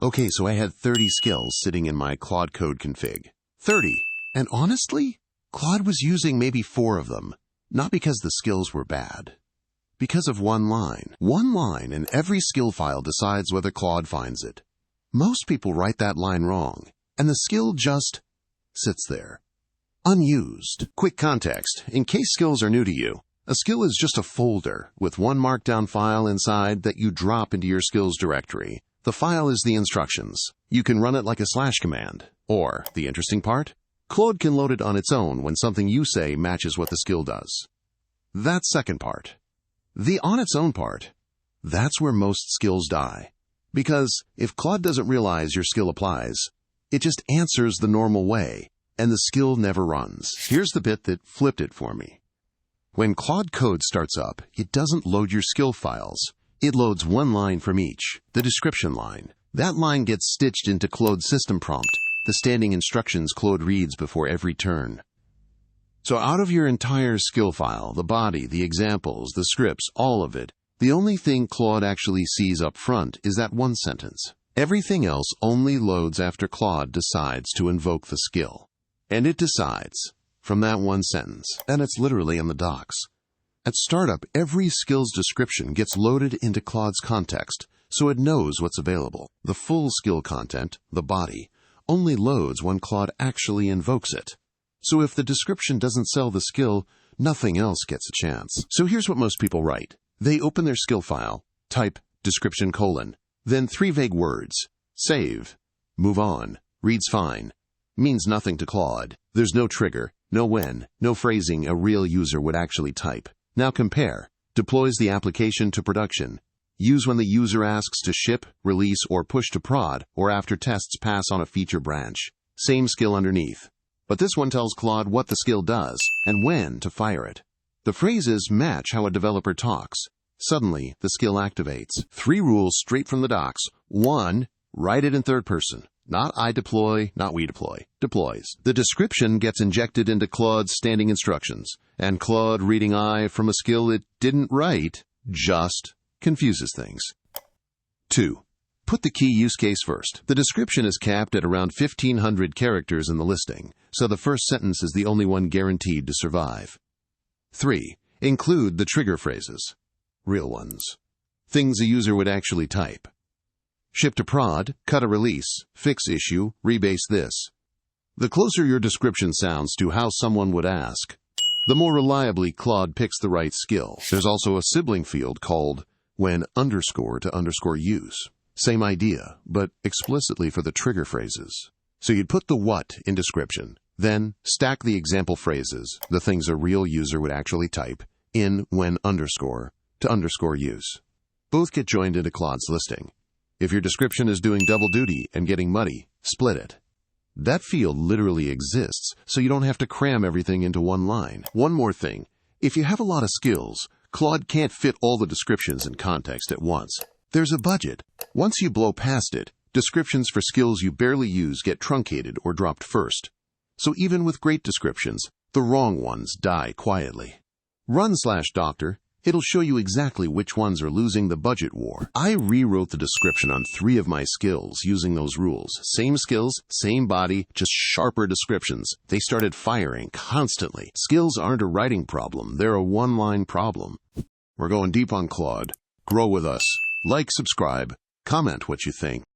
Okay, so I had 30 skills sitting in my Claude Code config. 30. And honestly, Claude was using maybe 4 of them. Not because the skills were bad. Because of one line. One line in every skill file decides whether Claude finds it. Most people write that line wrong, and the skill just sits there. Unused. Quick context, in case skills are new to you. A skill is just a folder with one markdown file inside that you drop into your skills directory. The file is the instructions. You can run it like a / command. Or, the interesting part, Claude can load it on its own when something you say matches what the skill does. That second part, the on its own part, that's where most skills die. Because if Claude doesn't realize your skill applies, it just answers the normal way, and the skill never runs. Here's the bit that flipped it for me. When Claude Code starts up, it doesn't load your skill files. It loads one line from each, the description line. That line gets stitched into Claude's system prompt, the standing instructions Claude reads before every turn. So out of your entire skill file, the body, the examples, the scripts, all of it, the only thing Claude actually sees up front is that one sentence. Everything else only loads after Claude decides to invoke the skill. And it decides from that one sentence, and it's literally in the docs. At startup, every skill's description gets loaded into Claude's context, so it knows what's available. The full skill content, the body, only loads when Claude actually invokes it. So if the description doesn't sell the skill, nothing else gets a chance. So here's what most people write. They open their skill file, type description : then 3 vague words. Save, move on, reads fine, means nothing to Claude. There's no trigger, no when, no phrasing a real user would actually type. Now compare. Deploys the application to production. Use when the user asks to ship, release, or push to prod, or after tests pass on a feature branch. Same skill underneath. But this one tells Claude what the skill does and when to fire it. The phrases match how a developer talks. Suddenly, the skill activates. 3 rules straight from the docs. 1. Write it in third person. Not I deploy, not we deploy. Deploys. The description gets injected into Claude's standing instructions, and Claude reading I from a skill it didn't write just confuses things. 2. Put the key use case first. The description is capped at around 1,500 characters in the listing, so the first sentence is the only one guaranteed to survive. 3. Include the trigger phrases. Real ones. Things a user would actually type. Ship to prod, cut a release, fix issue, rebase this. The closer your description sounds to how someone would ask, the more reliably Claude picks the right skill. There's also a sibling field called when _ to use. Same idea, but explicitly for the trigger phrases. So you'd put the what in description, then stack the example phrases, the things a real user would actually type, in when _ to use. Both get joined into Claude's listing. If your description is doing double duty and getting muddy, split it. That field literally exists, so you don't have to cram everything into one line. One more thing. If you have a lot of skills, Claude can't fit all the descriptions in context at once. There's a budget. Once you blow past it, descriptions for skills you barely use get truncated or dropped first. So even with great descriptions, the wrong ones die quietly. Run /doctor. It'll show you exactly which ones are losing the budget war. I rewrote the description on 3 of my skills using those rules. Same skills, same body, just sharper descriptions. They started firing constantly. Skills aren't a writing problem. They're a one-line problem. We're going deep on Claude. Grow with us. Like, subscribe, comment what you think.